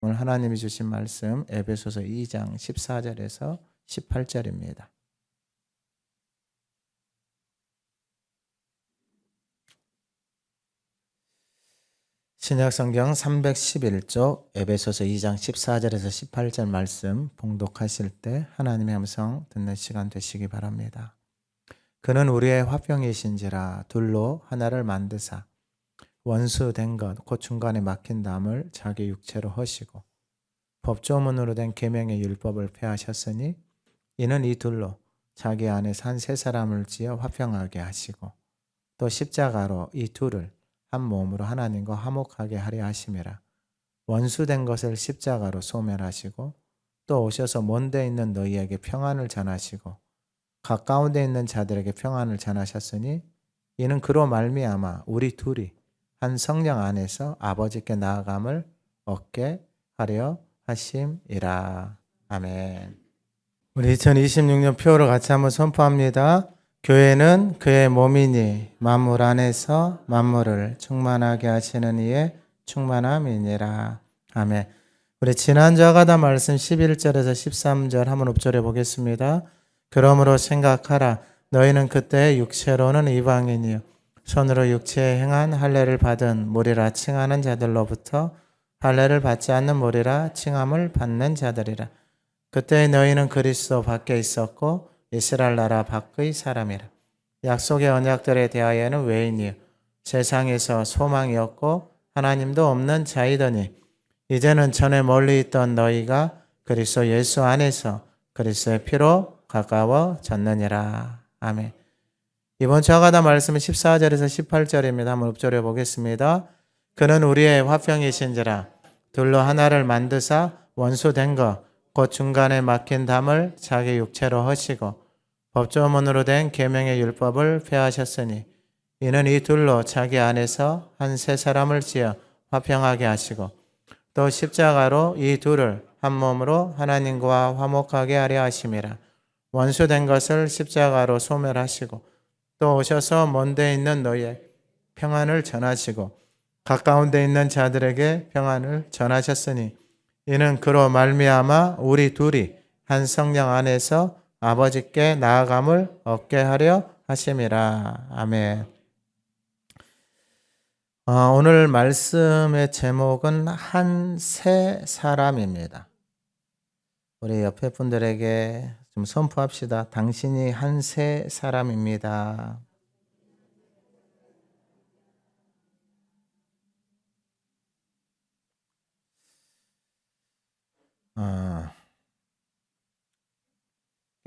오늘 하나님이 주신 말씀 에베소서 2장 14절에서 18절입니다. 신약성경 311쪽 에베소서 2장 14절에서 18절 말씀 봉독하실 때 하나님의 음성 듣는 시간 되시기 바랍니다. 그는 우리의 화평이신지라 둘로 하나를 만드사 원수 된 것 곧 중간에 막힌 담을 자기 육체로 허시고 법조문으로 된 계명의 율법을 폐하셨으니 이는 이 둘로 자기 안에서 한 세 사람을 지어 화평하게 하시고 또 십자가로 이 둘을 한 몸으로 하나님과 화목하게 하려 하심이라. 원수된 것을 십자가로 소멸하시고 또 오셔서 먼데 있는 너희에게 평안을 전하시고 가까운 데 있는 자들에게 평안을 전하셨으니 이는 그로 말미암아 우리 둘이 한 성령 안에서 아버지께 나아감을 얻게 하려 하심이라. 아멘. 우리 2026년 표를 같이 한번 선포합니다. 교회는 그의 몸이니 만물 안에서 만물을 충만하게 하시는 이의 충만함이니라. 아멘. 우리 지난주 아가다 말씀 11절에서 13절 한번 읊조려 보겠습니다. 그러므로 생각하라. 너희는 그때 육체로는 이방인이요 손으로 육체에 행한 할례를 받은 무리라 칭하는 자들로부터 할례를 받지 않는 무리라 칭함을 받는 자들이라. 그때 너희는 그리스도 밖에 있었고 이스라엘 나라 밖의 사람이라. 약속의 언약들에 대하여는 외인이요 세상에서 소망이 없고 하나님도 없는 자이더니 이제는 전에 멀리 있던 너희가 그리스도 예수 안에서 그리스도의 피로 가까워졌느니라. 아멘. 이번 주 아가다 말씀은 14절에서 18절입니다. 한번 읊조려 보겠습니다. 그는 우리의 화평이신지라 둘로 하나를 만드사 원수된 것 곧 중간에 막힌 담을 자기 육체로 허시고 법조문으로 된 계명의 율법을 폐하셨으니 이는 이 둘로 자기 안에서 한 세 사람을 지어 화평하게 하시고 또 십자가로 이 둘을 한 몸으로 하나님과 화목하게 하려 하심이라. 원수된 것을 십자가로 소멸하시고 또 오셔서 먼데 있는 너희의 평안을 전하시고 가까운 데 있는 자들에게 평안을 전하셨으니 이는 그로 말미암아 우리 둘이 한 성령 안에서 아버지께 나아감을 얻게 하려 하심이라. 아멘. 오늘 말씀의 제목은 한 세 사람입니다. 우리 옆에 분들에게 좀 선포합시다. 당신이 한 세 사람입니다.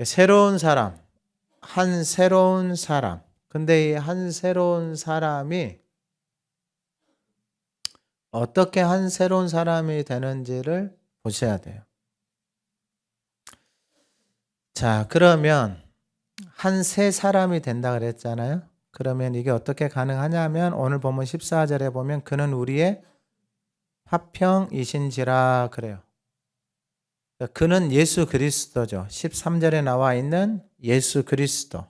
새로운 사람, 한 새로운 사람. 근데 이 한 새로운 사람이 어떻게 한 새로운 사람이 되는지를 보셔야 돼요. 자, 그러면 한 세 사람이 된다 그랬잖아요. 그러면 이게 어떻게 가능하냐면 오늘 보면 14절에 보면 그는 우리의 화평이신지라 그래요. 그는 예수 그리스도죠. 13절에 나와 있는 예수 그리스도.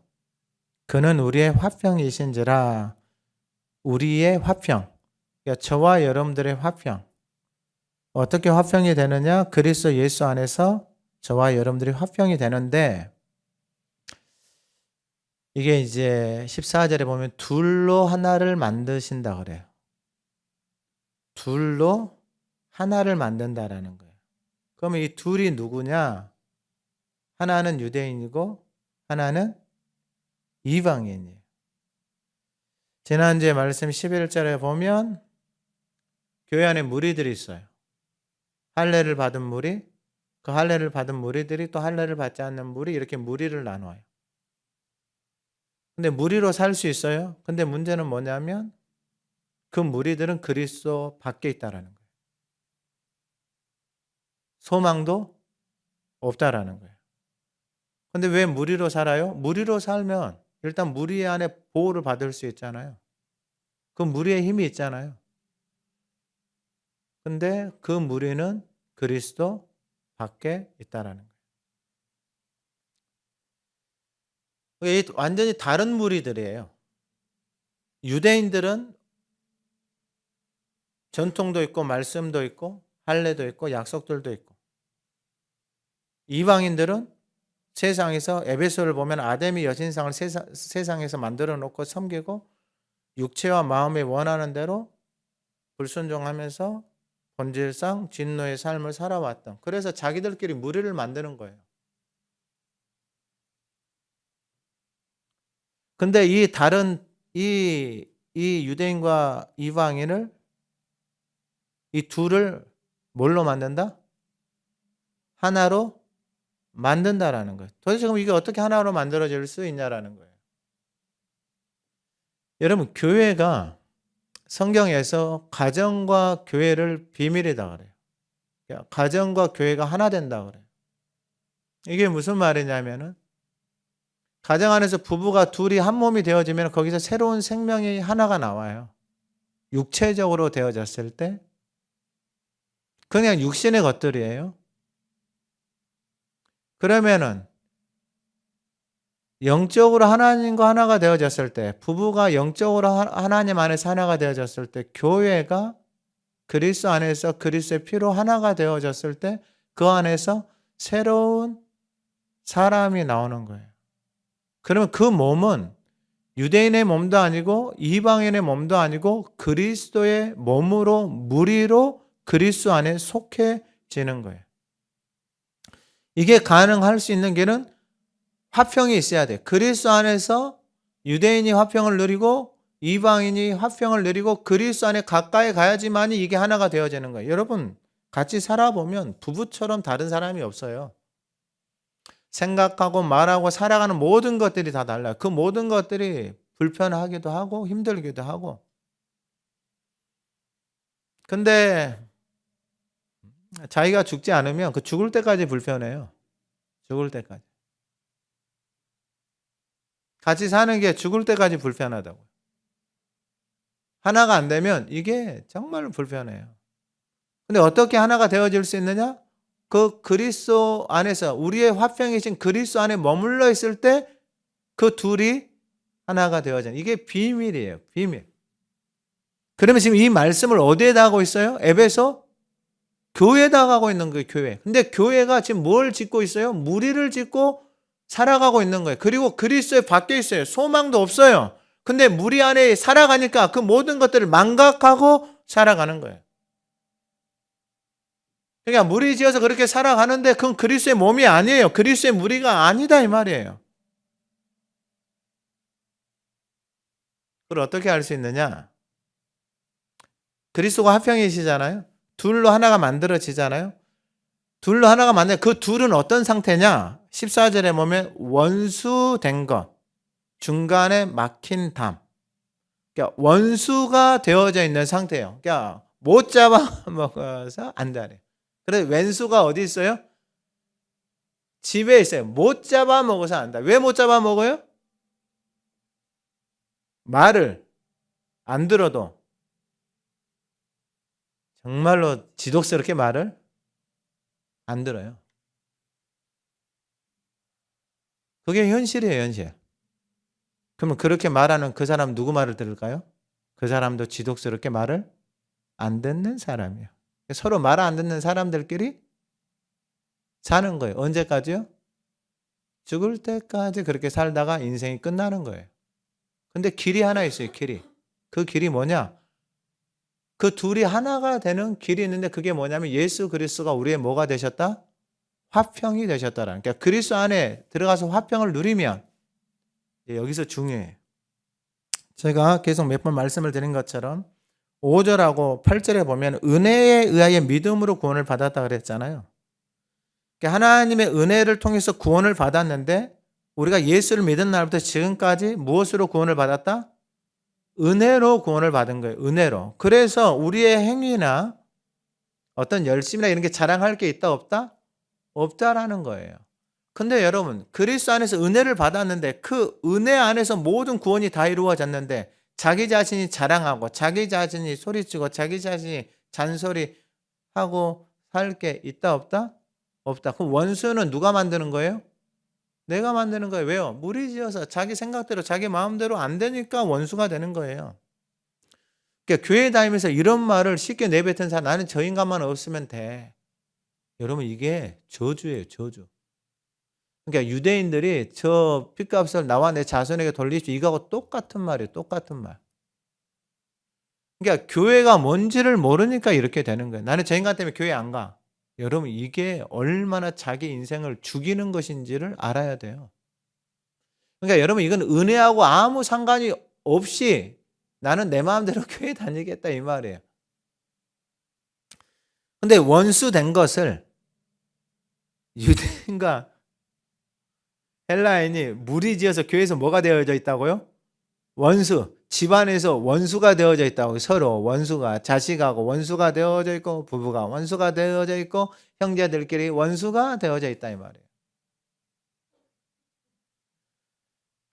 그는 우리의 화평이신지라. 우리의 화평. 그러니까 저와 여러분들의 화평. 어떻게 화평이 되느냐? 그리스도 예수 안에서 저와 여러분들이 화평이 되는데 이게 이제 14절에 보면 둘로 하나를 만드신다 그래요. 둘로 하나를 만든다라는 거예요. 그러면 이 둘이 누구냐? 하나는 유대인이고 하나는 이방인이에요. 지난주에 말씀 11절에 보면 교회 안에 무리들이 있어요. 할례를 받은 무리, 그 할례를 받은 무리들이 또 할례를 받지 않는 무리, 이렇게 무리를 나눠요. 근데 무리로 살 수 있어요. 근데 문제는 뭐냐면 그 무리들은 그리스도 밖에 있다라는 거예요. 소망도 없다라는 거예요. 근데 왜 무리로 살아요? 무리로 살면 일단 무리 안에 보호를 받을 수 있잖아요. 그 무리의 힘이 있잖아요. 근데 그 무리는 그리스도 밖에 있다라는 거예요. 이게 완전히 다른 무리들이에요. 유대인들은 전통도 있고 말씀도 있고 할례도 있고 약속들도 있고. 이방인들은 세상에서 에베소를 보면 아담이 여신상을 세상에서 만들어 놓고 섬기고 육체와 마음이 원하는 대로 불순종하면서 본질상 진노의 삶을 살아왔던. 그래서 자기들끼리 무리를 만드는 거예요. 근데 이 유대인과 이방인을 이 둘을 뭘로 만든다? 하나로 만든다라는 거예요. 도대체 그럼 이게 어떻게 하나로 만들어질 수 있냐라는 거예요. 여러분, 교회가 성경에서 가정과 교회를 비밀이다 그래요. 가정과 교회가 하나 된다 그래요. 이게 무슨 말이냐면은 가정 안에서 부부가 둘이 한 몸이 되어지면 거기서 새로운 생명이 하나가 나와요. 육체적으로 되어졌을 때 그냥 육신의 것들이에요. 그러면은 영적으로 하나님과 하나가 되어졌을 때, 부부가 영적으로 하나님 안에서 하나가 되어졌을 때, 교회가 그리스도 안에서 그리스도의 피로 하나가 되어졌을 때 그 안에서 새로운 사람이 나오는 거예요. 그러면 그 몸은 유대인의 몸도 아니고 이방인의 몸도 아니고 그리스도의 몸으로 무리로 그리스도 안에 속해지는 거예요. 이게 가능할 수 있는 길은 화평이 있어야 돼. 그리스도 안에서 유대인이 화평을 누리고 이방인이 화평을 누리고 그리스도 안에 가까이 가야지만이 이게 하나가 되어지는 거예요. 여러분, 같이 살아보면 부부처럼 다른 사람이 없어요. 생각하고 말하고 살아가는 모든 것들이 다 달라요. 그 모든 것들이 불편하기도 하고 힘들기도 하고. 근데 자기가 죽지 않으면 그 죽을 때까지 불편해요. 죽을 때까지. 같이 사는 게 죽을 때까지 불편하다고. 하나가 안 되면 이게 정말 불편해요. 근데 어떻게 하나가 되어질 수 있느냐? 그 그리스도 안에서 우리의 화평이신 그리스도 안에 머물러 있을 때 그 둘이 하나가 되어지는 이게 비밀이에요. 비밀. 그러면 지금 이 말씀을 어디에다 하고 있어요? 에베소 교회에다 가고 있는 거예요. 교회. 근데 교회가 지금 뭘 짓고 있어요? 무리를 짓고 살아가고 있는 거예요. 그리고 그리스도에 밖에 있어요. 소망도 없어요. 근데 무리 안에 살아가니까 그 모든 것들을 망각하고 살아가는 거예요. 그러니까 무리 지어서 그렇게 살아가는데 그건 그리스도의 몸이 아니에요. 그리스도의 무리가 아니다 이 말이에요. 그걸 어떻게 알 수 있느냐? 그리스도가 화평이시잖아요. 둘로 하나가 만들어지잖아요. 둘로 하나가 만든 그 둘은 어떤 상태냐? 14절에 보면 원수된 것, 중간에 막힌 담. 그러니까 원수가 되어져 있는 상태예요. 그러니까 못 잡아먹어서 안다래. 그래서 왼수가 어디 있어요? 집에 있어요. 못 잡아먹어서 안다. 왜 못 잡아먹어요? 말을 안 들어도 정말로 지독스럽게 말을 안 들어요. 그게 현실이에요, 현실. 그러면 그렇게 말하는 그 사람 누구 말을 들을까요? 그 사람도 지독스럽게 말을 안 듣는 사람이에요. 서로 말 안 듣는 사람들끼리 사는 거예요. 언제까지요? 죽을 때까지 그렇게 살다가 인생이 끝나는 거예요. 근데 길이 하나 있어요, 길이. 그 길이 뭐냐? 그 둘이 하나가 되는 길이 있는데 그게 뭐냐면 예수 그리스도가 우리의 뭐가 되셨다? 화평이 되셨다라는. 그러니까 그리스도 안에 들어가서 화평을 누리면 여기서 중요해요. 제가 계속 몇 번 말씀을 드린 것처럼 5절하고 8절에 보면 은혜에 의하여 믿음으로 구원을 받았다 그랬잖아요. 그러니까 하나님의 은혜를 통해서 구원을 받았는데 우리가 예수를 믿은 날부터 지금까지 무엇으로 구원을 받았다? 은혜로 구원을 받은 거예요. 은혜로. 그래서 우리의 행위나 어떤 열심이나 이런 게 자랑할 게 있다 없다? 없다라는 거예요. 근데 여러분 그리스도 안에서 은혜를 받았는데 그 은혜 안에서 모든 구원이 다 이루어졌는데 자기 자신이 자랑하고 자기 자신이 소리치고 자기 자신이 잔소리하고 살 게 있다 없다? 없다. 그럼 원수는 누가 만드는 거예요? 내가 만드는 거예요. 왜요? 무리지어서 자기 생각대로 자기 마음대로 안 되니까 원수가 되는 거예요. 그러니까 교회 다니면서 이런 말을 쉽게 내뱉은 사람, 나는 저 인간만 없으면 돼. 여러분, 이게 저주예요, 저주. 그러니까 유대인들이 저 핏값을 나와 내 자손에게 돌리십시오, 이거하고 똑같은 말이에요, 똑같은 말. 그러니까 교회가 뭔지를 모르니까 이렇게 되는 거예요. 나는 저 인간 때문에 교회 안 가. 여러분, 이게 얼마나 자기 인생을 죽이는 것인지를 알아야 돼요. 그러니까 여러분, 이건 은혜하고 아무 상관이 없이 나는 내 마음대로 교회 다니겠다 이 말이에요. 근데 원수 된 것을 유대인과 헬라인이 무리지어서 교회에서 뭐가 되어져 있다고요? 원수. 집안에서 원수가 되어져 있다고. 서로 원수가, 자식하고 원수가 되어져 있고, 부부가 원수가 되어져 있고, 형제들끼리 원수가 되어져 있다 이 말이에요.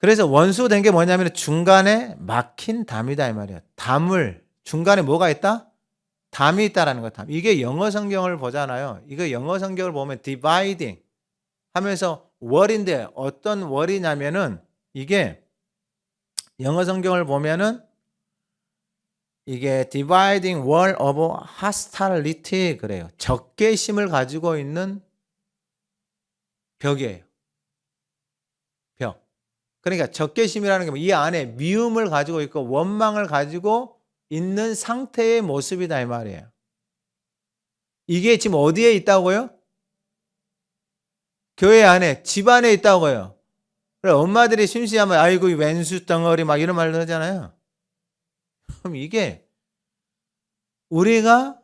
그래서 원수 된 게 뭐냐면 중간에 막힌 담이다 이 말이에요. 담을, 중간에 뭐가 있다? 담이 있다라는 거. 담. 이게 영어 성경을 보잖아요. 이거 영어 성경을 보면 dividing 하면서 월인데 어떤 월이냐면은 이게 영어 성경을 보면은 이게 dividing wall of hostility 그래요. 적개심을 가지고 있는 벽이에요. 벽. 그러니까 적개심이라는 게 이 안에 미움을 가지고 있고 원망을 가지고 있는 상태의 모습이다 이 말이에요. 이게 지금 어디에 있다고요? 교회 안에, 집 안에 있다고요. 그래, 엄마들이 심심하면 아이고 왼수 덩어리 막 이런 말을 하잖아요. 그럼 이게 우리가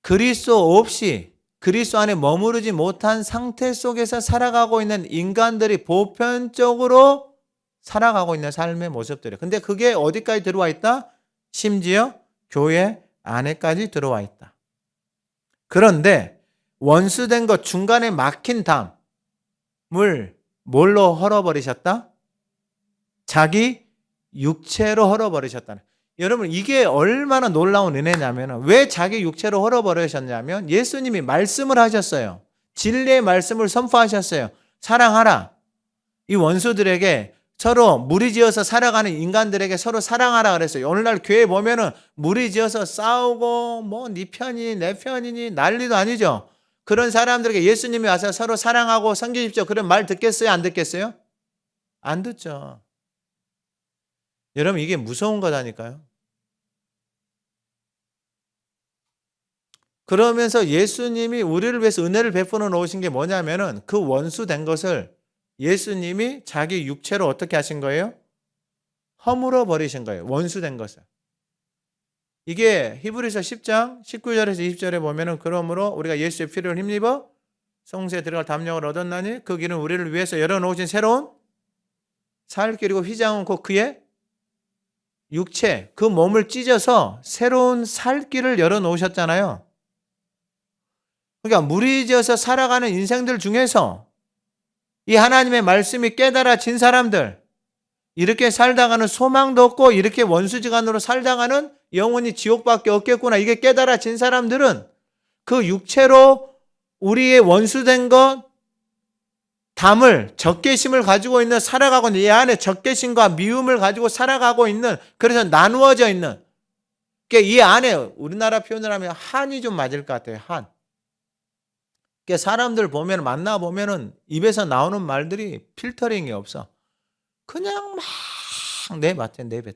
그리스도 없이 그리스도 안에 머무르지 못한 상태 속에서 살아가고 있는 인간들이 보편적으로 살아가고 있는 삶의 모습들이에요. 근데 그게 어디까지 들어와 있다? 심지어 교회 안에까지 들어와 있다. 그런데 원수된 것 중간에 막힌 담을 뭘로 헐어버리셨다? 자기 육체로 헐어버리셨다는. 여러분, 이게 얼마나 놀라운 은혜냐면 왜 자기 육체로 헐어버리셨냐면 예수님이 말씀을 하셨어요. 진리의 말씀을 선포하셨어요. 사랑하라. 이 원수들에게 서로 무리지어서 살아가는 인간들에게 서로 사랑하라 그랬어요. 오늘날 교회 보면은 무리지어서 싸우고 뭐 네 편이니 내 편이니 난리도 아니죠. 그런 사람들에게 예수님이 와서 서로 사랑하고 섬기십시오. 그런 말 듣겠어요? 안 듣겠어요? 안 듣죠. 여러분, 이게 무서운 거다니까요. 그러면서 예수님이 우리를 위해서 은혜를 베풀어 놓으신 게 뭐냐면은 그 원수 된 것을 예수님이 자기 육체로 어떻게 하신 거예요? 허물어 버리신 거예요. 원수 된 것을. 이게 히브리서 10장 19절에서 20절에 보면은 그러므로 우리가 예수의 피를 힘입어 성소에 들어갈 담력을 얻었나니 그 길은 우리를 위해서 열어놓으신 새로운 살 길이고 휘장은 곧 그의 육체, 그 몸을 찢어서 새로운 살 길을 열어놓으셨잖아요. 그러니까 무리지어서 살아가는 인생들 중에서 이 하나님의 말씀이 깨달아진 사람들, 이렇게 살다가는 소망도 없고 이렇게 원수지간으로 살다가는 영원히 지옥밖에 없겠구나, 이게 깨달아진 사람들은 그 육체로 우리의 원수된 것 담을, 적개심을 가지고 있는, 살아가고 있는, 이 안에 적개심과 미움을 가지고 살아가고 있는, 그래서 나누어져 있는, 그러니까 이 안에 우리나라 표현을 하면 한이 좀 맞을 것 같아요. 한. 그러니까 사람들 보면, 만나보면은 입에서 나오는 말들이 필터링이 없어. 그냥 막 내뱉어.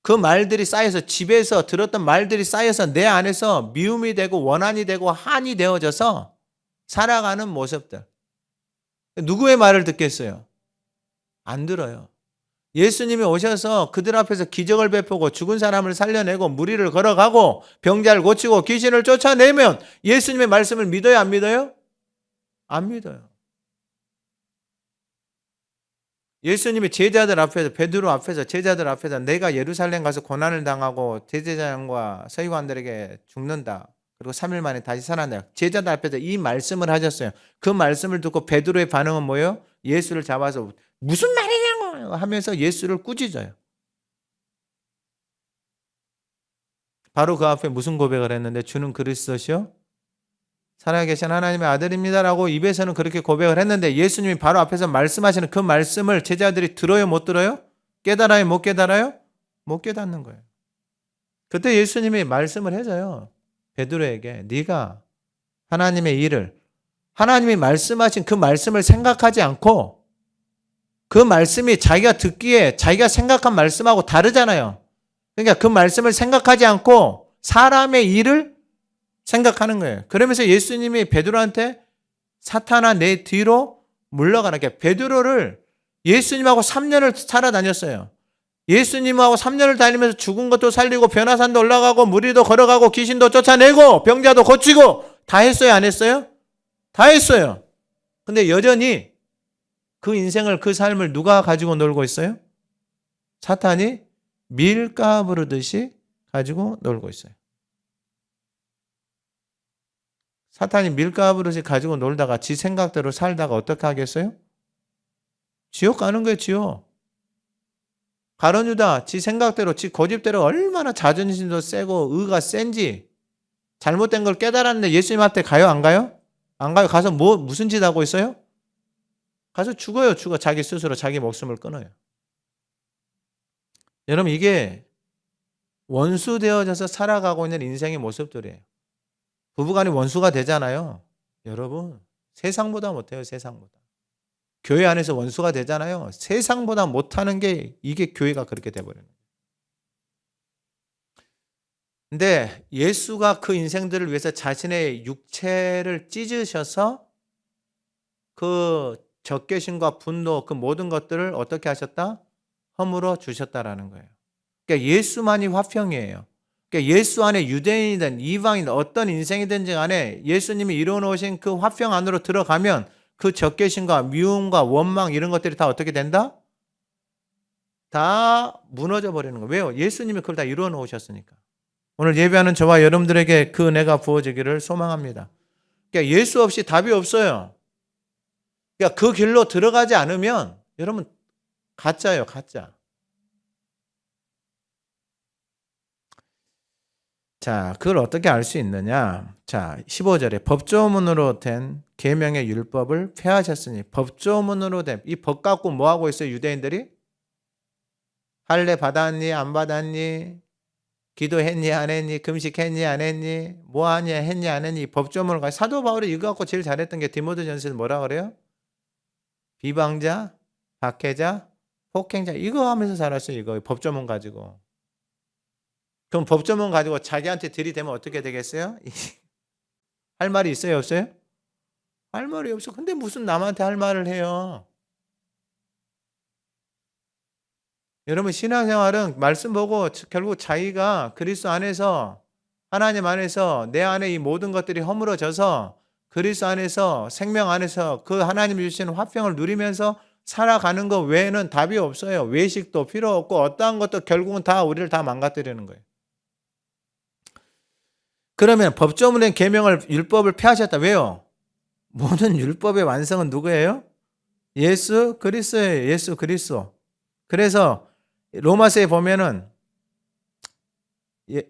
그 말들이 쌓여서, 집에서 들었던 말들이 쌓여서 내 안에서 미움이 되고 원한이 되고 한이 되어져서 살아가는 모습들. 누구의 말을 듣겠어요? 안 들어요. 예수님이 오셔서 그들 앞에서 기적을 베푸고 죽은 사람을 살려내고 무리를 걸어가고 병자를 고치고 귀신을 쫓아내면 예수님의 말씀을 믿어요, 안 믿어요? 안 믿어요. 예수님이 제자들 앞에서, 베드로 앞에서, 제자들 앞에서 내가 예루살렘 가서 고난을 당하고 대제사장과 서기관들에게 죽는다, 그리고 3일 만에 다시 살아난다, 제자들 앞에서 이 말씀을 하셨어요. 그 말씀을 듣고 베드로의 반응은 뭐예요? 예수를 잡아서 무슨 말이냐고 하면서 예수를 꾸짖어요. 바로 그 앞에 무슨 고백을 했는데, 주는 그리스도시요 살아계신 하나님의 아들입니다라고 입에서는 그렇게 고백을 했는데, 예수님이 바로 앞에서 말씀하시는 그 말씀을 제자들이 들어요, 못 들어요? 깨달아요, 못 깨달아요? 못 깨닫는 거예요. 그때 예수님이 말씀을 해줘요. 베드로에게 네가 하나님의 일을, 하나님이 말씀하신 그 말씀을 생각하지 않고 그 말씀이 자기가 듣기에 자기가 생각한 말씀하고 다르잖아요. 그러니까 그 말씀을 생각하지 않고 사람의 일을 생각하는 거예요. 그러면서 예수님이 베드로한테 사탄아 내 뒤로 물러가라. 베드로를 예수님하고 3년을 살아다녔어요. 예수님하고 3년을 다니면서 죽은 것도 살리고 변화산도 올라가고 무리도 걸어가고 귀신도 쫓아내고 병자도 고치고 다 했어요, 안 했어요? 다 했어요. 근데 여전히 그 인생을, 그 삶을 누가 가지고 놀고 있어요? 사탄이 밀가 부르듯이 가지고 놀고 있어요. 사탄이 밀가 부르듯이 가지고 놀다가 지 생각대로 살다가 어떻게 하겠어요? 지옥 가는 거예요, 지옥. 가룟 유다 지 생각대로, 지 고집대로 얼마나 자존심도 세고 의가 센지 잘못된 걸 깨달았는데 예수님한테 가요, 안 가요? 안 가요. 가서 무슨 짓 하고 있어요? 가서 죽어요, 죽어. 자기 스스로 자기 목숨을 끊어요. 여러분, 이게 원수 되어져서 살아가고 있는 인생의 모습들이에요. 부부간이 원수가 되잖아요. 여러분, 세상보다 못해요, 세상보다. 교회 안에서 원수가 되잖아요. 세상보다 못하는 게 이게 교회가 그렇게 돼버려요. 근데 예수가 그 인생들을 위해서 자신의 육체를 찢으셔서 그 적개심과 분노, 그 모든 것들을 어떻게 하셨다? 허물어 주셨다라는 거예요. 그러니까 예수만이 화평이에요. 그러니까 예수 안에 유대인이든 이방인 어떤 인생이든지 간에 예수님이 이루어놓으신 그 화평 안으로 들어가면 그 적개심과 미움과 원망 이런 것들이 다 어떻게 된다? 다 무너져 버리는 거예요. 왜요? 예수님이 그걸 다 이루어놓으셨으니까. 오늘 예배하는 저와 여러분들에게 그 은혜가 부어지기를 소망합니다. 그러니까 예수 없이 답이 없어요. 그러니까 그 길로 들어가지 않으면 여러분 가짜예요, 가짜. 자, 그걸 어떻게 알 수 있느냐? 자, 15절에 법조문으로 된 계명의 율법을 폐하셨으니, 법조문으로 된 이 법 갖고 뭐 하고 있어요, 유대인들이? 할례 받았니, 안 받았니? 기도했니, 안 했니? 금식했니, 안 했니? 뭐 하냐, 했니, 안 했니? 법조문을 가지고 사도 바울이 이거 갖고 제일 잘했던 게 디모데전서에서 뭐라 그래요? 비방자, 박해자, 폭행자 이거 하면서 살았어요. 이거 법조문 가지고. 그럼 법조문 가지고 자기한테 들이대면 어떻게 되겠어요? 할 말이 있어요, 없어요? 할 말이 없어. 근데 무슨 남한테 할 말을 해요? 여러분, 신앙생활은 말씀 보고 결국 자기가 그리스도 안에서, 하나님 안에서 내 안에 이 모든 것들이 허물어져서 그리스도 안에서, 생명 안에서 그 하나님이 주신 화평을 누리면서 살아가는 것 외에는 답이 없어요. 외식도 필요 없고 어떠한 것도 결국은 다 우리를 다 망가뜨리는 거예요. 그러면 법조문의 계명을, 율법을 폐하셨다. 왜요? 모든 율법의 완성은 누구예요? 예수 그리스도예요. 예수 그리스도. 그래서 로마서에 보면은 이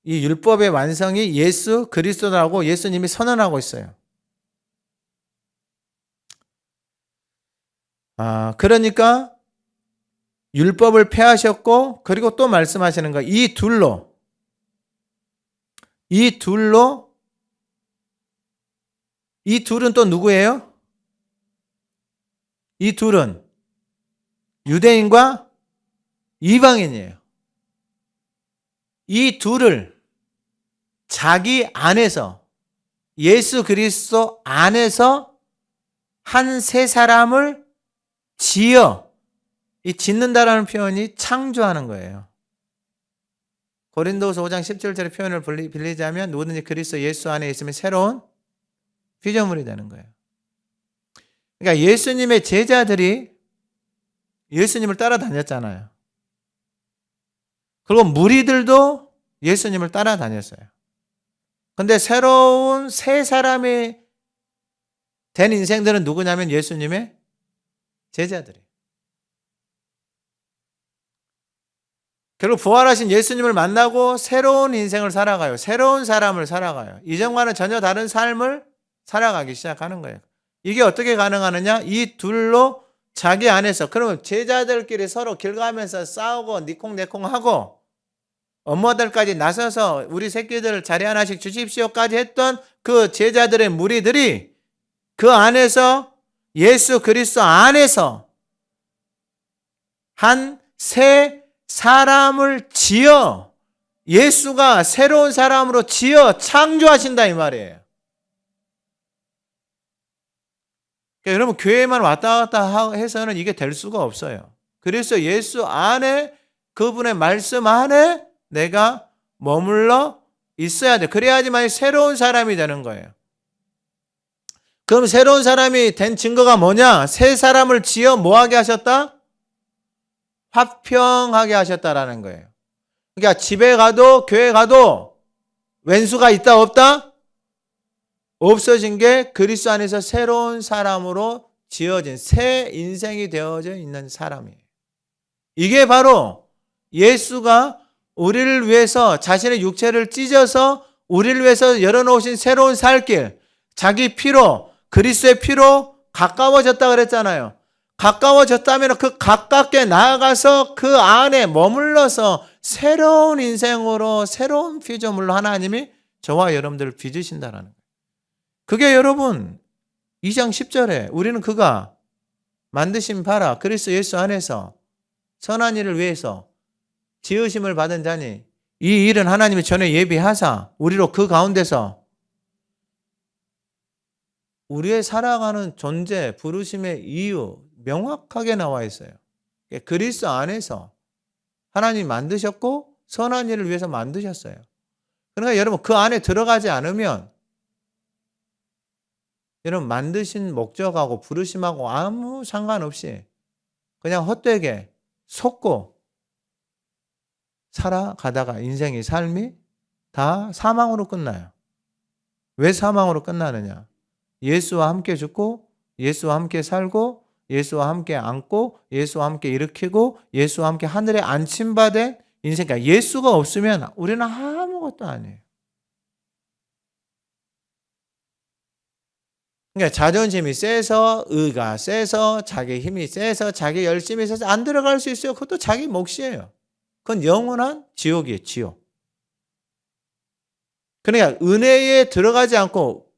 율법의 완성이 예수 그리스도라고 예수님이 선언하고 있어요. 그러니까 율법을 폐하셨고, 그리고 또 말씀하시는 거, 이 둘로 이 둘은 또 누구예요? 이 둘은 유대인과 이방인이에요. 이 둘을 자기 안에서, 예수 그리스도 안에서 한 세 사람을 지어, 이 짓는다라는 표현이 창조하는 거예요. 고린도서 5장 17절의 표현을 빌리자면 누구든지 그리스도 예수 안에 있으면 새로운 피조물이 되는 거예요. 그러니까 예수님의 제자들이 예수님을 따라다녔잖아요. 그리고 무리들도 예수님을 따라다녔어요. 근데 새로운 세 사람이 된 인생들은 누구냐면 예수님의 제자들이에요. 결국 부활하신 예수님을 만나고 새로운 인생을 살아가요. 새로운 사람을 살아가요. 이전과는 전혀 다른 삶을 살아가기 시작하는 거예요. 이게 어떻게 가능하느냐? 이 둘로 자기 안에서, 그러면 제자들끼리 서로 길 가면서 싸우고 니콩내콩하고 엄마들까지 나서서 우리 새끼들 자리 하나씩 주십시오까지 했던 그 제자들의 무리들이 그 안에서 예수 그리스도 안에서 한 새 사람을 지어 예수가 새로운 사람으로 지어 창조하신다 이 말이에요. 그러니까 여러분 교회만 왔다 갔다 해서는 이게 될 수가 없어요. 그래서 예수 안에 그분의 말씀 안에 내가 머물러 있어야 돼. 그래야지만 새로운 사람이 되는 거예요. 그럼 새로운 사람이 된 증거가 뭐냐? 새 사람을 지어 뭐하게 하셨다? 화평하게 하셨다라는 거예요. 그러니까 집에 가도 교회 가도 왼수가 있다 없다? 없어진 게 그리스도 안에서 새로운 사람으로 지어진 새 인생이 되어져 있는 사람이에요. 이게 바로 예수가 우리를 위해서 자신의 육체를 찢어서 우리를 위해서 열어놓으신 새로운 살길, 자기 피로, 그리스도의 피로 가까워졌다 그랬잖아요. 가까워졌다면 그 가깝게 나아가서 그 안에 머물러서 새로운 인생으로 새로운 피조물로 하나님이 저와 여러분들을 빚으신다는 거예요. 그게 여러분 2장 10절에 우리는 그가 만드신 바라 그리스도 예수 안에서 선한 일을 위해서 지으심을 받은 자니 이 일은 하나님이 전에 예비하사 우리로 그 가운데서 우리의 살아가는 존재, 부르심의 이유 명확하게 나와 있어요. 그리스도 안에서 하나님이 만드셨고 선한 일을 위해서 만드셨어요. 그러니까 여러분 그 안에 들어가지 않으면 여러분 만드신 목적하고 부르심하고 아무 상관없이 그냥 헛되게 속고 살아가다가 인생의 삶이 다 사망으로 끝나요. 왜 사망으로 끝나느냐? 예수와 함께 죽고 예수와 함께 살고 예수와 함께 앉고 예수와 함께 일으키고 예수와 함께 하늘에 안침받은 인생. 그러니까 예수가 없으면 우리는 아무것도 아니에요. 그러니까 자존심이 세서 의가 세서 자기 힘이 세서 자기 열심이 세서 안 들어갈 수 있어요. 그것도 자기 몫이에요. 그건 영원한 지옥이에요. 지옥. 그러니까 은혜에 들어가지 않고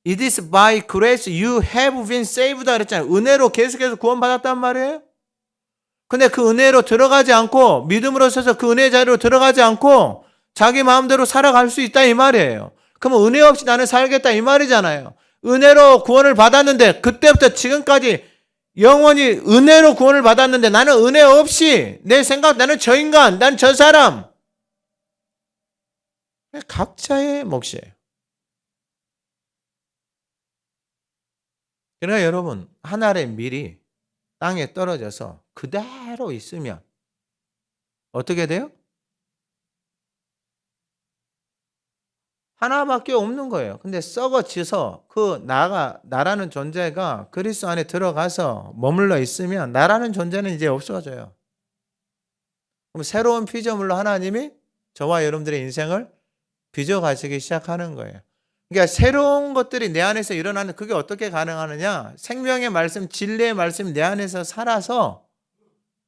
It is by grace you have been saved 그랬잖아요. 은혜로 계속해서 구원받았단 말이에요. 근데 그 은혜로 들어가지 않고 믿음으로 서서 그 은혜 자리로 들어가지 않고 자기 마음대로 살아갈 수 있다 이 말이에요. 그러면 은혜 없이 나는 살겠다 이 말이잖아요. 은혜로 구원을 받았는데 그때부터 지금까지 영원히 은혜로 구원을 받았는데 나는 은혜 없이 내 생각 나는 저 인간 난 저 사람 각자의 몫이에요. 그러니까 여러분 한 알의 밀이 땅에 떨어져서 그대로 있으면 어떻게 돼요? 하나밖에 없는 거예요. 근데 썩어져서 그 나라는 존재가 그리스도 안에 들어가서 머물러 있으면 나라는 존재는 이제 없어져요. 그럼 새로운 피조물로 하나님이 저와 여러분들의 인생을 빚어가시기 시작하는 거예요. 그러니까 새로운 것들이 내 안에서 일어나는 그게 어떻게 가능하느냐? 생명의 말씀, 진리의 말씀이 내 안에서 살아서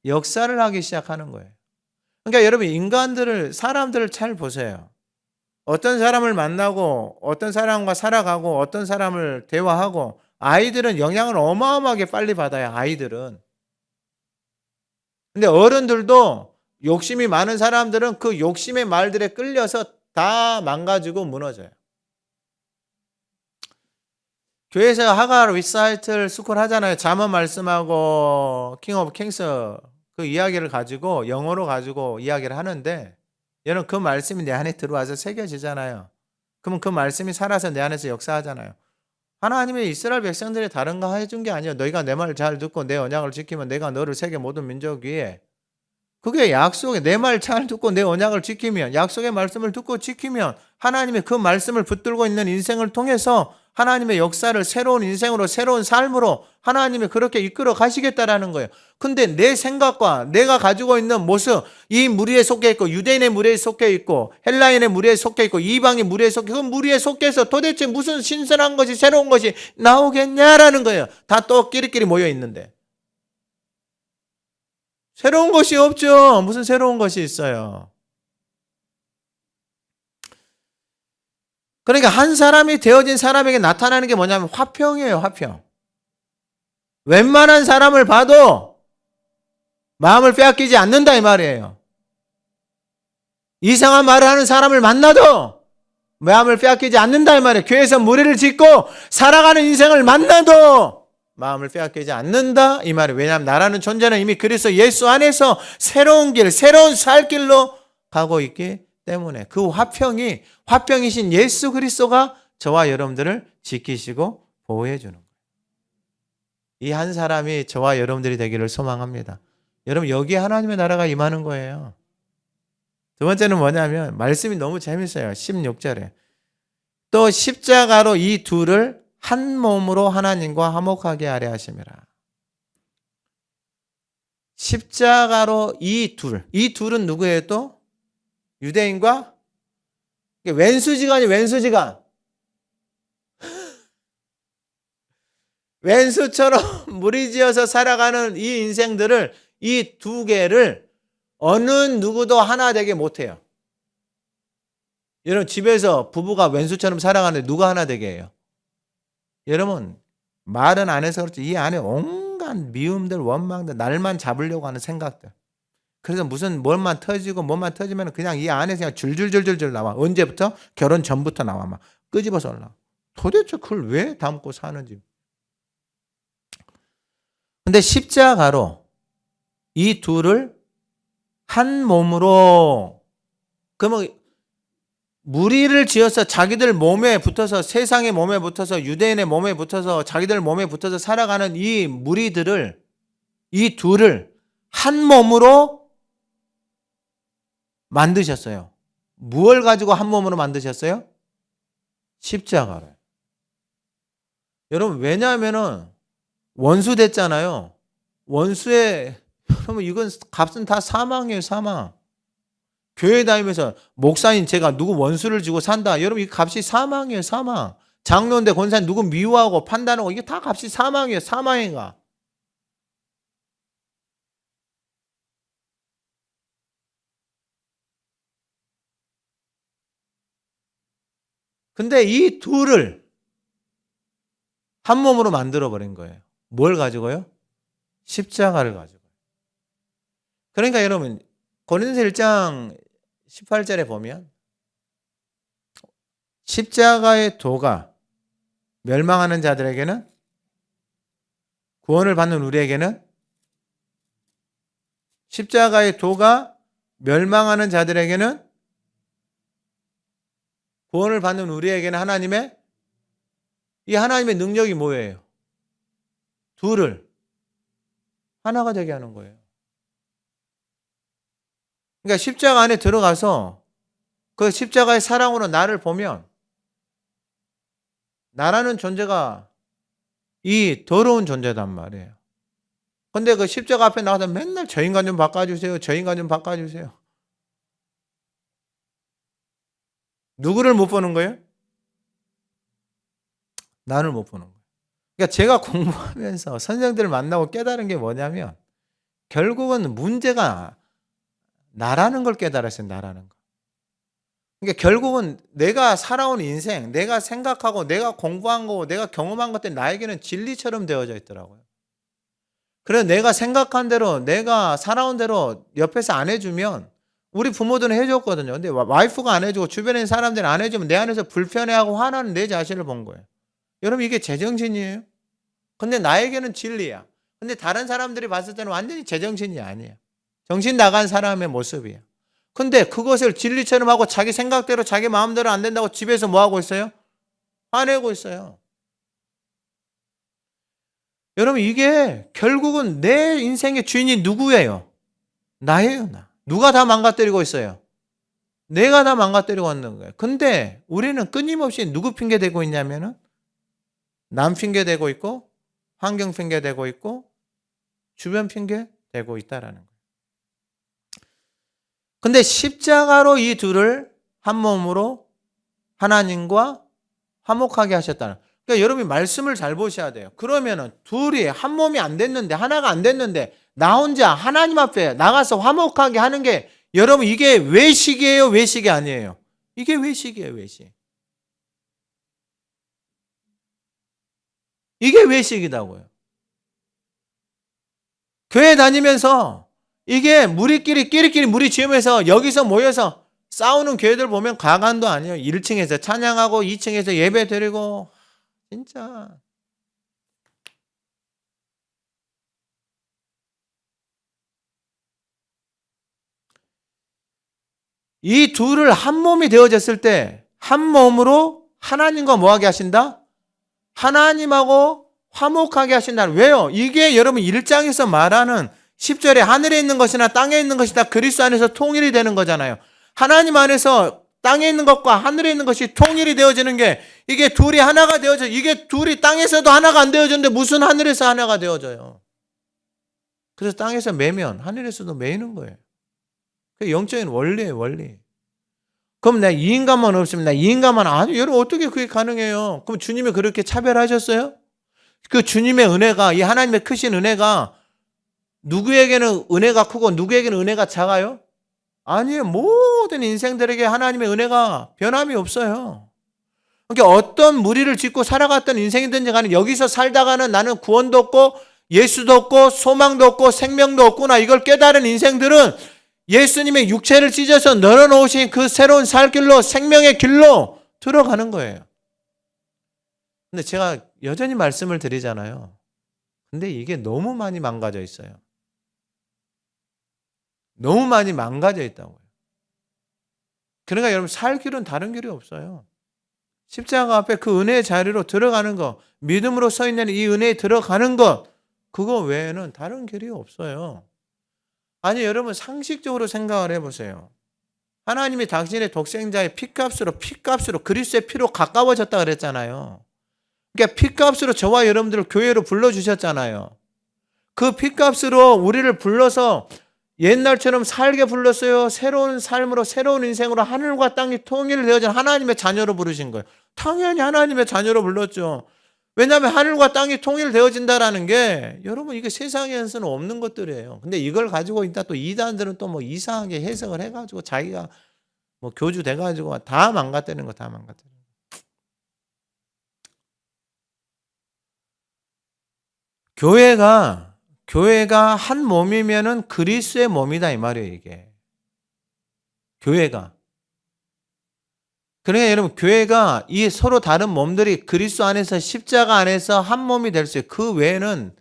역사를 하기 시작하는 거예요. 그러니까 여러분 사람들을 잘 보세요. 어떤 사람을 만나고 어떤 사람과 살아가고 어떤 사람을 대화하고 아이들은 영향을 어마어마하게 빨리 받아요. 아이들은. 근데 어른들도 욕심이 많은 사람들은 그 욕심의 말들에 끌려서 다 망가지고 무너져요. 교회에서 하가 리사이틀 스쿨 하잖아요. 잠언 말씀하고 킹 오브 킹스 그 이야기를 가지고 영어로 가지고 이야기를 하는데 여러분 그 말씀이 내 안에 들어와서 새겨지잖아요. 그러면 그 말씀이 살아서 내 안에서 역사하잖아요. 하나님의 이스라엘 백성들이 다른 거 해준 게 아니에요. 너희가 내 말을 잘 듣고 내 언약을 지키면 내가 너를 세계 모든 민족 위에 그게 약속에 내 말 잘 듣고 내 언약을 지키면 약속의 말씀을 듣고 지키면 하나님의 그 말씀을 붙들고 있는 인생을 통해서 하나님의 역사를 새로운 인생으로 새로운 삶으로 하나님이 그렇게 이끌어 가시겠다라는 거예요. 근데 내 생각과 내가 가지고 있는 모습 이 무리에 속해 있고 유대인의 무리에 속해 있고 헬라인의 무리에 속해 있고 이방의 무리에 속해 그 무리에 속해서 도대체 무슨 신선한 것이 새로운 것이 나오겠냐라는 거예요. 다 또 끼리끼리 모여 있는데 새로운 것이 없죠. 무슨 새로운 것이 있어요. 그러니까 한 사람이 되어진 사람에게 나타나는 게 뭐냐면 화평이에요, 화평. 웬만한 사람을 봐도 마음을 빼앗기지 않는다 이 말이에요. 이상한 말을 하는 사람을 만나도 마음을 빼앗기지 않는다 이 말이에요. 교회에서 무리를 짓고 살아가는 인생을 만나도 마음을 빼앗기지 않는다 이 말이에요. 왜냐하면 나라는 존재는 이미 그리스도 예수 안에서 새로운 길, 새로운 살 길로 가고 있기 때문에 그 화평이 화평이신 예수 그리스도가 저와 여러분들을 지키시고 보호해 주는 거예요. 이 한 사람이 저와 여러분들이 되기를 소망합니다. 여러분 여기에 하나님의 나라가 임하는 거예요. 두 번째는 뭐냐면 말씀이 너무 재밌어요. 16절에 또 십자가로 이 둘을 한 몸으로 하나님과 화목하게 하려 하심이라. 십자가로 이 둘은 누구예요 또? 유대인과 왼수지간이 왼수지간. 왼수처럼 무리지어서 살아가는 이 인생들을 이 두 개를 어느 누구도 하나 되게 못해요. 여러분 집에서 부부가 왼수처럼 살아가는데 누가 하나 되게 해요? 여러분 말은 안 해서 그렇지 이 안에 온갖 미움들 원망들 날만 잡으려고 하는 생각들. 그래서 무슨 뭘만 터지고 뭐만 터지면 그냥 이 안에 그냥 줄줄줄줄줄 나와. 언제부터? 결혼 전부터 나와 막 끄집어서 올라. 도대체 그걸 왜 담고 사는지. 근데 십자가로 이 둘을 한 몸으로 그러면 무리를 지어서 자기들 몸에 붙어서 세상의 몸에 붙어서 유대인의 몸에 붙어서 자기들 몸에 붙어서 살아가는 이 무리들을 이 둘을 한 몸으로 만드셨어요. 무엇을 가지고 한 몸으로 만드셨어요? 십자가를. 여러분 왜냐하면은 원수 됐잖아요. 원수의 여러분 이건 값은 다 사망이에요, 사망. 교회 다니면서 목사인 제가 누구 원수를 지고 산다. 여러분 이 값이 사망이에요, 사망. 장로인데 권사님 누구 미워하고 판단하고 이게 다 값이 사망이에요, 사망인가. 근데 이 둘을 한 몸으로 만들어 버린 거예요. 뭘 가지고요? 십자가를 가지고. 그러니까 여러분 고린도서 1장 18절에 보면 십자가의 도가 멸망하는 자들에게는 구원을 받는 우리에게는 십자가의 도가 멸망하는 자들에게는 구원을 받는 우리에게는 이 하나님의 능력이 뭐예요? 둘을 하나가 되게 하는 거예요. 그러니까 십자가 안에 들어가서 그 십자가의 사랑으로 나를 보면 나라는 존재가 이 더러운 존재단 말이에요. 근데 그 십자가 앞에 나가서 맨날 저 인간 좀 바꿔주세요. 저 인간 좀 바꿔주세요. 누구를 못 보는 거예요? 나를 못 보는 거예요. 그러니까 제가 공부하면서 선생들을 만나고 깨달은 게 뭐냐면 결국은 문제가 나라는 걸 깨달았어요. 나라는 거. 그러니까 결국은 내가 살아온 인생, 내가 생각하고 내가 공부한 거, 내가 경험한 것들이 나에게는 진리처럼 되어져 있더라고요. 그래서 내가 생각한 대로, 내가 살아온 대로 옆에서 안 해주면 우리 부모들은 해줬거든요. 근데 와이프가 안 해주고 주변에 있는 사람들이 안 해주면 내 안에서 불편해하고 화나는 내 자신을 본 거예요. 여러분 이게 제정신이에요? 근데 나에게는 진리야. 근데 다른 사람들이 봤을 때는 완전히 제정신이 아니에요. 정신 나간 사람의 모습이에요. 근데 그것을 진리처럼 하고 자기 생각대로 자기 마음대로 안 된다고 집에서 뭐 하고 있어요? 화내고 있어요. 여러분 이게 결국은 내 인생의 주인이 누구예요? 나예요, 나. 누가 다 망가뜨리고 있어요? 내가 다 망가뜨리고 있는 거예요. 근데 우리는 끊임없이 누구 핑계 대고 있냐면은 남 핑계 대고 있고 환경 핑계 대고 있고 주변 핑계 대고 있다라는 거예요. 근데 십자가로 이 둘을 한 몸으로 하나님과 화목하게 하셨다는. 그러니까 여러분이 말씀을 잘 보셔야 돼요. 그러면은 둘이 한 몸이 안 됐는데 하나가 안 됐는데 나 혼자 하나님 앞에 나가서 화목하게 하는 게 여러분 이게 외식이에요, 외식이 아니에요? 이게 외식이에요, 외식. 이게 외식이다고요. 교회 다니면서 이게 끼리끼리 무리 지으면서 여기서 모여서 싸우는 교회들 보면 가관도 아니에요. 1층에서 찬양하고 2층에서 예배 드리고 진짜. 이 둘을 한 몸이 되어졌을 때 한 몸으로 하나님과 뭐하게 하신다? 하나님하고 화목하게 하신다. 왜요? 이게 여러분 1장에서 말하는 10절에 하늘에 있는 것이나 땅에 있는 것이 다 그리스도 안에서 통일이 되는 거잖아요. 하나님 안에서 땅에 있는 것과 하늘에 있는 것이 통일이 되어지는 게 이게 둘이 하나가 되어져. 이게 둘이 땅에서도 하나가 안 되어졌는데 무슨 하늘에서 하나가 되어져요. 그래서 땅에서 매면 하늘에서도 매이는 거예요. 그게 영적인 원리예요, 원리. 그럼 내가 이 인간만 없으면 나 이 인간만 아니 여러분 어떻게 그게 가능해요? 그럼 주님이 그렇게 차별하셨어요? 그 주님의 은혜가 이 하나님의 크신 은혜가 누구에게는 은혜가 크고 누구에게는 은혜가 작아요? 아니에요. 모든 인생들에게 하나님의 은혜가 변함이 없어요. 그러니까 어떤 무리를 짓고 살아갔던 인생이든지 간에 여기서 살다가는 나는 구원도 없고 예수도 없고 소망도 없고 생명도 없구나 이걸 깨달은 인생들은 예수님의 육체를 찢어서 널어놓으신 그 새로운 살 길로 생명의 길로 들어가는 거예요. 근데 제가 여전히 말씀을 드리잖아요. 근데 이게 너무 많이 망가져 있어요. 너무 많이 망가져 있다고요. 그러니까 여러분 살 길은 다른 길이 없어요. 십자가 앞에 그 은혜의 자리로 들어가는 것, 믿음으로 서 있는 이 은혜에 들어가는 것, 그거 외에는 다른 길이 없어요. 아니 여러분 상식적으로 생각을 해보세요. 하나님이 당신의 독생자의 피값으로 그리스도의 피로 가까워졌다 그랬잖아요. 그러니까 피값으로 저와 여러분들을 교회로 불러주셨잖아요. 그 피값으로 우리를 불러서 옛날처럼 살게 불렀어요. 새로운 삶으로 새로운 인생으로 하늘과 땅이 통일되어진 하나님의 자녀로 부르신 거예요. 당연히 하나님의 자녀로 불렀죠. 왜냐하면 하늘과 땅이 통일되어진다라는 게 여러분 이게 세상에서는 없는 것들이에요. 근데 이걸 가지고 있다 또 이단들은 또 뭐 이상하게 해석을 해가지고 자기가 뭐 교주 돼가지고 다 망가뜨리는 거 다 망가뜨리는 거. 교회가 한 몸이면은 그리스도의 몸이다 이 말이에요 이게. 교회가. 그러니까 여러분 교회가 이 서로 다른 몸들이 그리스도 안에서 십자가 안에서 한 몸이 될 수 있어요. 그 외에는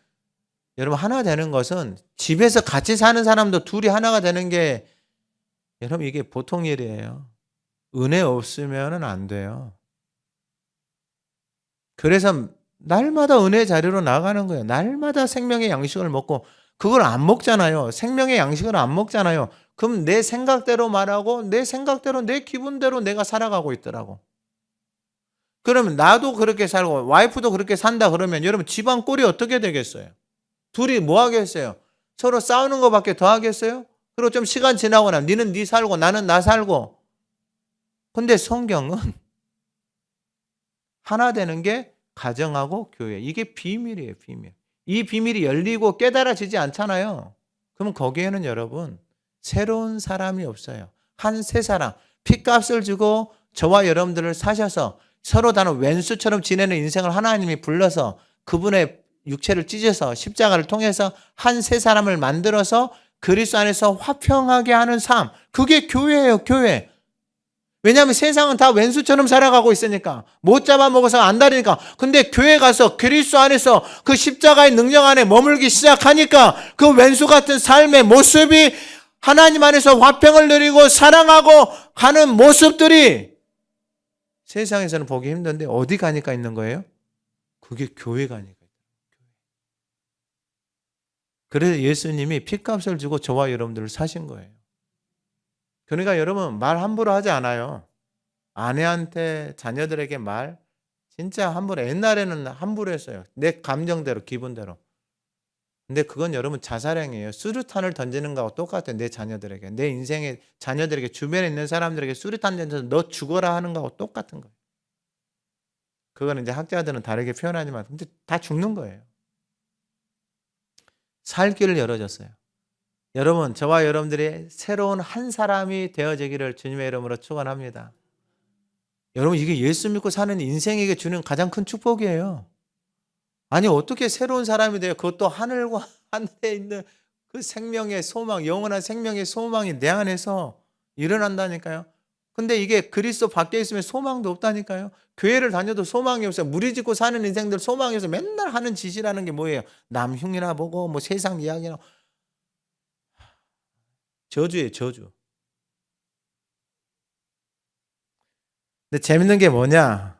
여러분 하나 되는 것은 집에서 같이 사는 사람도 둘이 하나가 되는 게 여러분 이게 보통 일이에요. 은혜 없으면 안 돼요. 그래서 날마다 은혜 자리로 나가는 거예요. 날마다 생명의 양식을 먹고 그걸 안 먹잖아요. 생명의 양식을 안 먹잖아요. 그럼 내 생각대로 말하고 내 생각대로 내 기분대로 내가 살아가고 있더라고. 그러면 나도 그렇게 살고 와이프도 그렇게 산다 그러면 여러분 집안 꼴이 어떻게 되겠어요? 둘이 뭐 하겠어요? 서로 싸우는 것밖에 더 하겠어요? 그리고 좀 시간 지나고 나면 니는 니 살고 나는 나 살고. 근데 성경은 하나 되는 게 가정하고 교회. 이게 비밀이에요, 비밀. 이 비밀이 열리고 깨달아지지 않잖아요. 그럼 거기에는 여러분 새로운 사람이 없어요. 한 세 사람 피값을 주고 저와 여러분들을 사셔서 서로 다른 왼수처럼 지내는 인생을 하나님이 불러서 그분의 육체를 찢어서 십자가를 통해서 한 세 사람을 만들어서 그리스도 안에서 화평하게 하는 삶. 그게 교회예요, 교회. 왜냐하면 세상은 다 왼수처럼 살아가고 있으니까 못 잡아먹어서 안달이니까. 근데 교회 가서 그리스도 안에서 그 십자가의 능력 안에 머물기 시작하니까 그 왼수 같은 삶의 모습이 하나님 안에서 화평을 누리고 사랑하고 가는 모습들이 세상에서는 보기 힘든데 어디 가니까 있는 거예요? 그게 교회 가니까. 그래서 예수님이 피값을 주고 저와 여러분들을 사신 거예요. 그러니까 여러분 말 함부로 하지 않아요. 아내한테 자녀들에게 말 진짜 함부로 옛날에는 함부로 했어요. 내 감정대로 기분대로. 근데 그건 여러분 자살행위예요. 수류탄을 던지는 거하고 똑같아요. 내 자녀들에게. 내 인생의 자녀들에게 주변에 있는 사람들에게 수류탄 던져서 너 죽어라 하는 거하고 똑같은 거예요. 그거는 이제 학자들은 다르게 표현하지만 근데 다 죽는 거예요. 살 길을 열어줬어요. 여러분 저와 여러분들이 새로운 한 사람이 되어지기를 주님의 이름으로 축원합니다. 여러분 이게 예수 믿고 사는 인생에게 주는 가장 큰 축복이에요. 아니 어떻게 새로운 사람이 돼요? 그것도 하늘과 하늘에 있는 그 생명의 소망, 영원한 생명의 소망이 내 안에서 일어난다니까요. 근데 이게 그리스도 밖에 있으면 소망도 없다니까요. 교회를 다녀도 소망이 없어요. 무리짓고 사는 인생들 소망이 없어요. 맨날 하는 짓이라는 게 뭐예요? 남 흉이나 보고 뭐 세상 이야기나 저주예요, 저주. 근데 재밌는 게 뭐냐?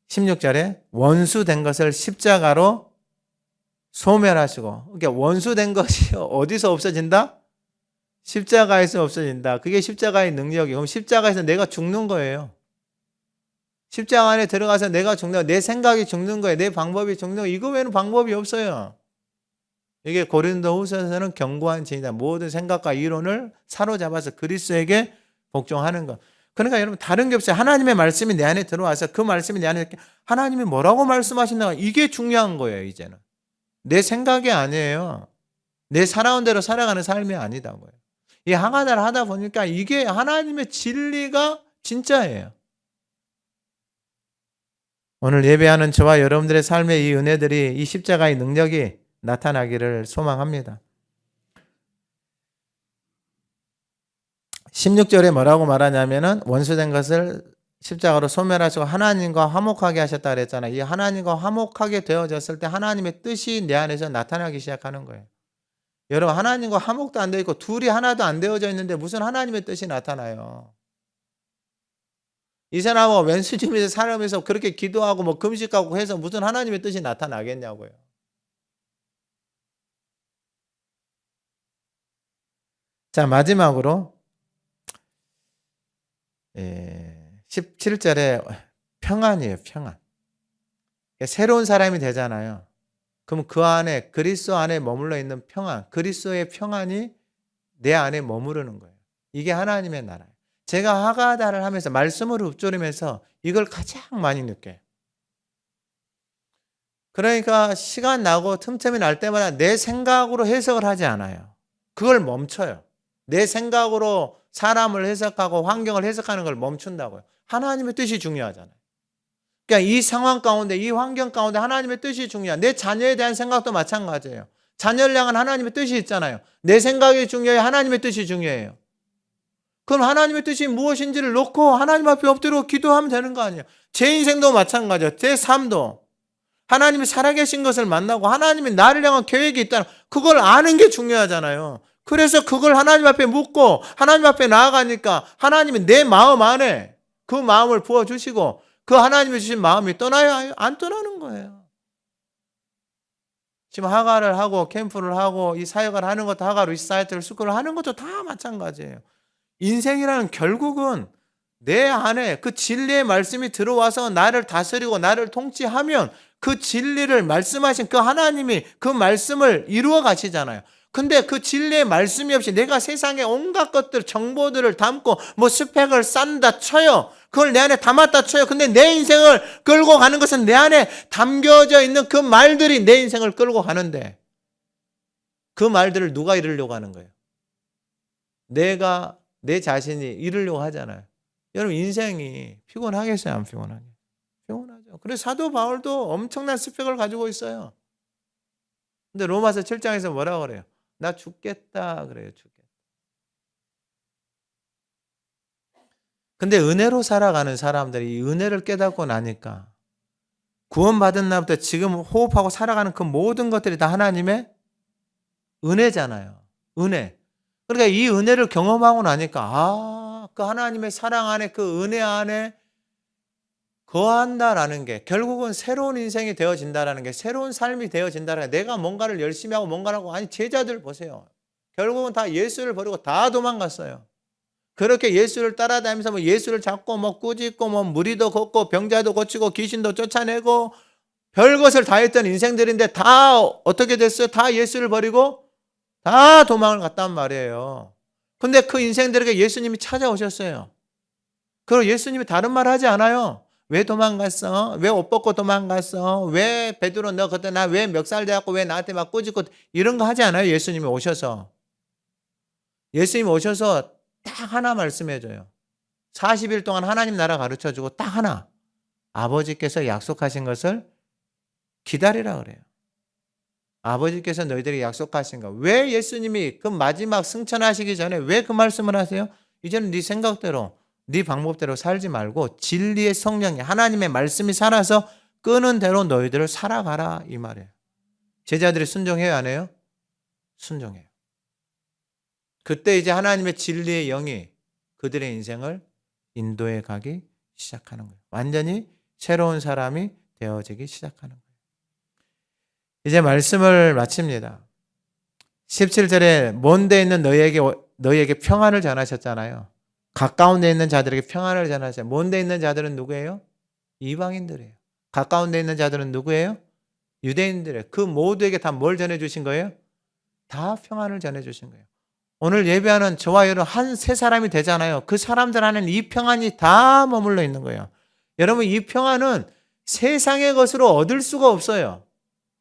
16절에 원수 된 것을 십자가로 소멸하시고, 그러니까 원수 된 것이 어디서 없어진다? 십자가에서 없어진다. 그게 십자가의 능력이에요. 그럼 십자가에서 내가 죽는 거예요. 십자가 안에 들어가서 내가 죽는 거예요. 내 생각이 죽는 거예요. 내 방법이 죽는 거예요. 이거 외에는 방법이 없어요. 이게 고린도후서에서는 견고한 진이다. 모든 생각과 이론을 사로잡아서 그리스도에게 복종하는 것. 그러니까 여러분 다른 게 없어요. 하나님의 말씀이 내 안에 들어와서 그 말씀이 내 안에 이렇게 하나님이 뭐라고 말씀하시나 이게 중요한 거예요. 이제는 내 생각이 아니에요. 내 살아온 대로 살아가는 삶이 아니다고요. 이 하나를 하다 보니까 이게 하나님의 진리가 진짜예요. 오늘 예배하는 저와 여러분들의 삶의 이 은혜들이 이 십자가의 능력이 나타나기를 소망합니다. 16절에 뭐라고 말하냐면은 원수된 것을 십자가로 소멸하시고 하나님과 화목하게 하셨다 그랬잖아요. 이 하나님과 화목하게 되어졌을 때 하나님의 뜻이 내 안에서 나타나기 시작하는 거예요. 여러분 하나님과 화목도 안 되어 있고 둘이 하나도 안 되어져 있는데 무슨 하나님의 뜻이 나타나요? 이 사람은 왼수집에서 살면서 그렇게 기도하고 뭐 금식하고 해서 무슨 하나님의 뜻이 나타나겠냐고요. 자 마지막으로 17절에 평안이에요. 평안. 새로운 사람이 되잖아요. 그럼 그 안에 그리스도 안에 머물러 있는 평안, 그리스도의 평안이 내 안에 머무르는 거예요. 이게 하나님의 나라예요. 제가 하가다를 하면서 말씀을 읊조리면서 이걸 가장 많이 느껴요. 그러니까 시간 나고 틈틈이 날 때마다 내 생각으로 해석을 하지 않아요. 그걸 멈춰요. 내 생각으로 사람을 해석하고 환경을 해석하는 걸 멈춘다고요. 하나님의 뜻이 중요하잖아요. 그러니까 이 상황 가운데, 이 환경 가운데 하나님의 뜻이 중요해요. 내 자녀에 대한 생각도 마찬가지예요. 자녀를 향한 하나님의 뜻이 있잖아요. 내 생각이 중요해요. 하나님의 뜻이 중요해요. 그럼 하나님의 뜻이 무엇인지를 놓고 하나님 앞에 엎드려 기도하면 되는 거 아니에요. 제 인생도 마찬가지예요. 제 삶도. 하나님이 살아계신 것을 만나고 하나님이 나를 향한 계획이 있다는 그걸 아는 게 중요하잖아요. 그래서 그걸 하나님 앞에 묻고 하나님 앞에 나아가니까 하나님이 내 마음 안에 그 마음을 부어주시고 그 하나님이 주신 마음이 떠나요? 안 떠나는 거예요. 지금 하가를 하고 캠프를 하고 이 사역을 하는 것도 하가 리사이트를 스쿨을 하는 것도 다 마찬가지예요. 인생이라는 결국은 내 안에 그 진리의 말씀이 들어와서 나를 다스리고 나를 통치하면 그 진리를 말씀하신 그 하나님이 그 말씀을 이루어 가시잖아요. 근데 그 진리의 말씀이 없이 내가 세상에 온갖 것들, 정보들을 담고 뭐 스펙을 쌓는다 쳐요. 그걸 내 안에 담았다 쳐요. 근데 내 인생을 끌고 가는 것은 내 안에 담겨져 있는 그 말들이 내 인생을 끌고 가는데 그 말들을 누가 이루려고 하는 거예요? 내가 내 자신이 이루려고 하잖아요. 여러분 인생이 피곤하겠어요? 안 피곤하게? 피곤하죠. 그래서 사도 바울도 엄청난 스펙을 가지고 있어요. 근데 로마서 7장에서 뭐라고 그래요? 나 죽겠다 그래요. 죽겠다. 근데 은혜로 살아가는 사람들이 이 은혜를 깨닫고 나니까 구원받은 날부터 지금 호흡하고 살아가는 그 모든 것들이 다 하나님의 은혜잖아요. 은혜. 그러니까 이 은혜를 경험하고 나니까 그 하나님의 사랑 안에 그 은혜 안에 거한다라는 게 결국은 새로운 인생이 되어진다라는 게 새로운 삶이 되어진다라는 게 내가 뭔가를 열심히 하고 뭔가를 하고 아니 제자들 보세요. 결국은 다 예수를 버리고 다 도망갔어요. 그렇게 예수를 따라다니면서 뭐 예수를 잡고 뭐 꾸짖고 뭐 무리도 걷고 병자도 고치고 귀신도 쫓아내고 별것을 다 했던 인생들인데 다 어떻게 됐어요? 다 예수를 버리고 다 도망을 갔단 말이에요. 근데 그 인생들에게 예수님이 찾아오셨어요. 그리고 예수님이 다른 말 하지 않아요. 왜 도망갔어? 왜 옷 벗고 도망갔어? 왜 베드로 너 그때 나 왜 멱살 잡고 왜 나한테 막 꾸짖고 이런 거 하지 않아요. 예수님이 오셔서. 예수님이 오셔서 딱 하나 말씀해 줘요. 40일 동안 하나님 나라 가르쳐 주고 딱 하나. 아버지께서 약속하신 것을 기다리라 그래요. 아버지께서 너희들에게 약속하신 거. 왜 예수님이 그 마지막 승천하시기 전에 왜 그 말씀을 하세요? 이제는 네 생각대로 네 방법대로 살지 말고 진리의 성령이 하나님의 말씀이 살아서 끄는 대로 너희들을 살아가라 이 말이에요. 제자들이 순종해요 안 해요? 순종해요. 그때 이제 하나님의 진리의 영이 그들의 인생을 인도해 가기 시작하는 거예요. 완전히 새로운 사람이 되어지기 시작하는 거예요. 이제 말씀을 마칩니다. 17절에 먼 데 있는 너희에게 평안을 전하셨잖아요. 가까운 데 있는 자들에게 평안을 전하셨어요. 먼 데 있는 자들은 누구예요? 이방인들이에요. 가까운 데 있는 자들은 누구예요? 유대인들이에요. 그 모두에게 다 뭘 전해주신 거예요? 다 평안을 전해주신 거예요. 오늘 예배하는 저와 여러분 한 세 사람이 되잖아요. 그 사람들 안에는 이 평안이 다 머물러 있는 거예요. 여러분 이 평안은 세상의 것으로 얻을 수가 없어요.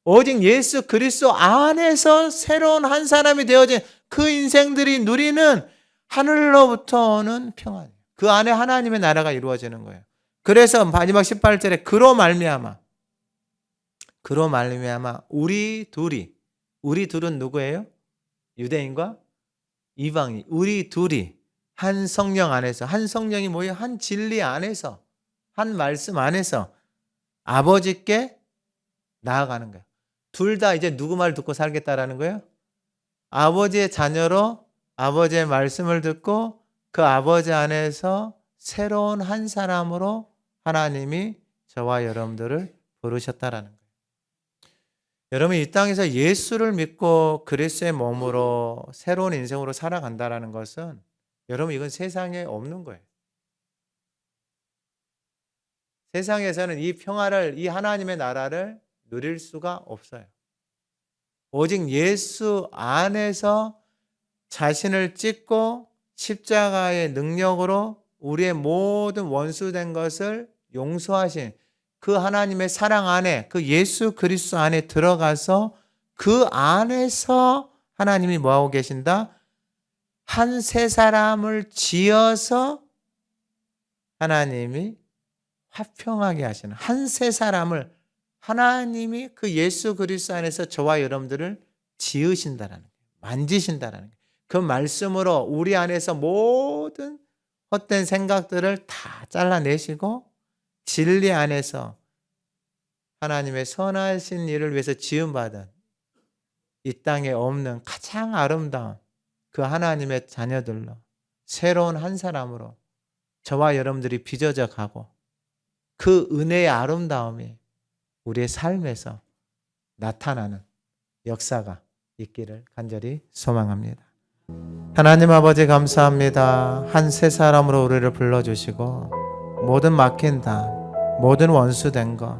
오직 예수 그리스도 안에서 새로운 한 사람이 되어진 그 인생들이 누리는 하늘로부터 오는 평안. 그 안에 하나님의 나라가 이루어지는 거예요. 그래서 마지막 18절에 그로 말미암아 우리 둘은 누구예요? 유대인과 이방인. 우리 둘이 한 성령 안에서, 한 성령이 뭐예요? 한 진리 안에서, 한 말씀 안에서 아버지께 나아가는 거예요. 둘 다 이제 누구 말 듣고 살겠다라는 거예요? 아버지의 자녀로 아버지의 말씀을 듣고 그 아버지 안에서 새로운 한 사람으로 하나님이 저와 여러분들을 부르셨다라는 거예요. 여러분 이 땅에서 예수를 믿고 그리스도의 몸으로 새로운 인생으로 살아간다라는 것은 여러분 이건 세상에 없는 거예요. 세상에서는 이 평화를, 이 하나님의 나라를 누릴 수가 없어요. 오직 예수 안에서 자신을 찢고 십자가의 능력으로 우리의 모든 원수된 것을 용서하신 그 하나님의 사랑 안에, 그 예수 그리스도 안에 들어가서 그 안에서 하나님이 뭐하고 계신다? 한 세 사람을 지어서 하나님이 화평하게 하시는 한 세 사람을 하나님이 그 예수 그리스도 안에서 저와 여러분들을 지으신다라는 거예요. 만지신다라는 거예요. 그 말씀으로 우리 안에서 모든 헛된 생각들을 다 잘라내시고 진리 안에서 하나님의 선하신 일을 위해서 지음받은 이 땅에 없는 가장 아름다운 그 하나님의 자녀들로 새로운 한 사람으로 저와 여러분들이 빚어져 가고 그 은혜의 아름다움이 우리의 삶에서 나타나는 역사가 있기를 간절히 소망합니다. 하나님 아버지 감사합니다. 한 세 사람으로 우리를 불러주시고 모든 막힌 담, 모든 원수된 것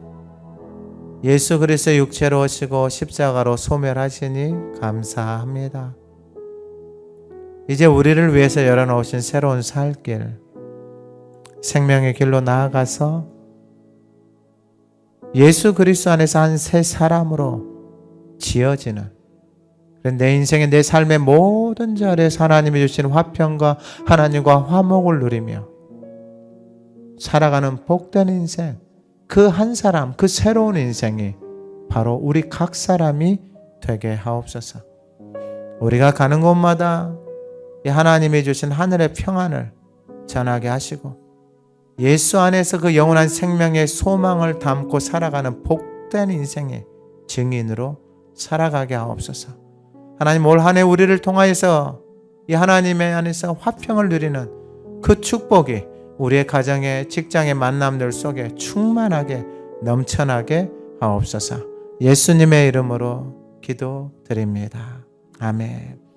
예수 그리스도의 육체로 오시고 십자가로 소멸하시니 감사합니다. 이제 우리를 위해서 열어놓으신 새로운 살길 생명의 길로 나아가서 예수 그리스도 안에서 한 세 사람으로 지어지는 내 인생의 내 삶의 모든 자리에서 하나님이 주신 화평과 하나님과 화목을 누리며 살아가는 복된 인생 그 한 사람 그 새로운 인생이 바로 우리 각 사람이 되게 하옵소서. 우리가 가는 곳마다 이 하나님이 주신 하늘의 평안을 전하게 하시고 예수 안에서 그 영원한 생명의 소망을 담고 살아가는 복된 인생의 증인으로 살아가게 하옵소서. 하나님 올 한 해 우리를 통하여서 이 하나님의 안에서 화평을 누리는 그 축복이 우리의 가정의 직장의 만남들 속에 충만하게 넘쳐나게 하옵소서. 예수님의 이름으로 기도드립니다. 아멘.